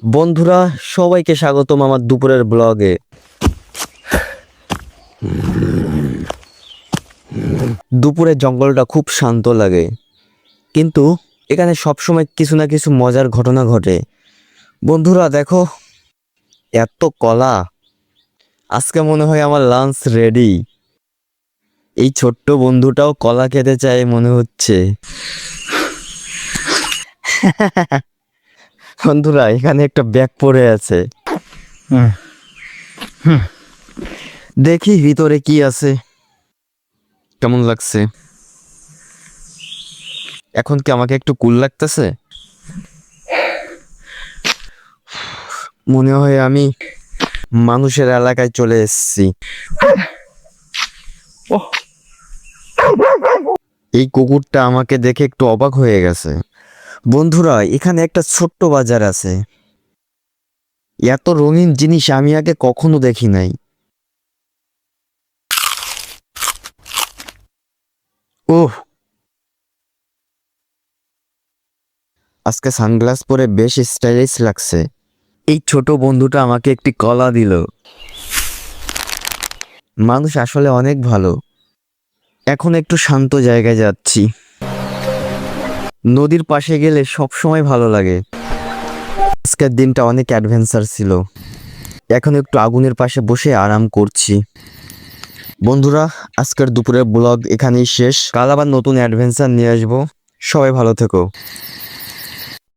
বন্ধুরা, সবাইকে স্বাগতম আমার দুপুরের ব্লগে। দুপুরে জঙ্গলটা খুব শান্ত লাগে, কিন্তু এখানে সবসময় কিছু না কিছু মজার ঘটনা ঘটে। বন্ধুরা দেখো, এত কলা! আজকে মনে হয় আমার লাঞ্চ রেডি। এই ছোট্ট বন্ধুটাও কলা খেতে চায় মনে হচ্ছে। বন্ধুরা, এখানে একটা ব্যাগ পড়ে আছে, দেখি ভিতরে কি আছে। কেমন লাগছে? এখন কি আমাকে একটু কুল লাগতেছে? মনে হয় আমি মানুষের এলাকায় চলে এসেছি। এই কুকুরটা আমাকে দেখে একটু অবাক হয়ে গেছে। বন্ধুরা, এখানে একটা ছোট্ট বাজার আছে। এত রঙিন জিনিস আমি আগে কখনো দেখি নাই। ওহ, আজকে সানগ্লাস পরে বেশ স্টাইলিশ লাগছে। এই ছোট বন্ধুটা আমাকে একটি কলা দিল। মানুষ আসলে অনেক ভালো। এখন একটু শান্ত জায়গায় যাচ্ছি। নদীর পাশে গেলে সব সময় ভালো লাগে। আজকের দিনটা অনেক অ্যাডভেঞ্চার ছিল। এখন একটু আগুনের পাশে বসে আরাম করছি। বন্ধুরা, আজকের দুপুরের ব্লগ এখানেই শেষ। কাল আবার নতুন অ্যাডভেঞ্চার নিয়ে আসবো। সবাই ভালো থেকো।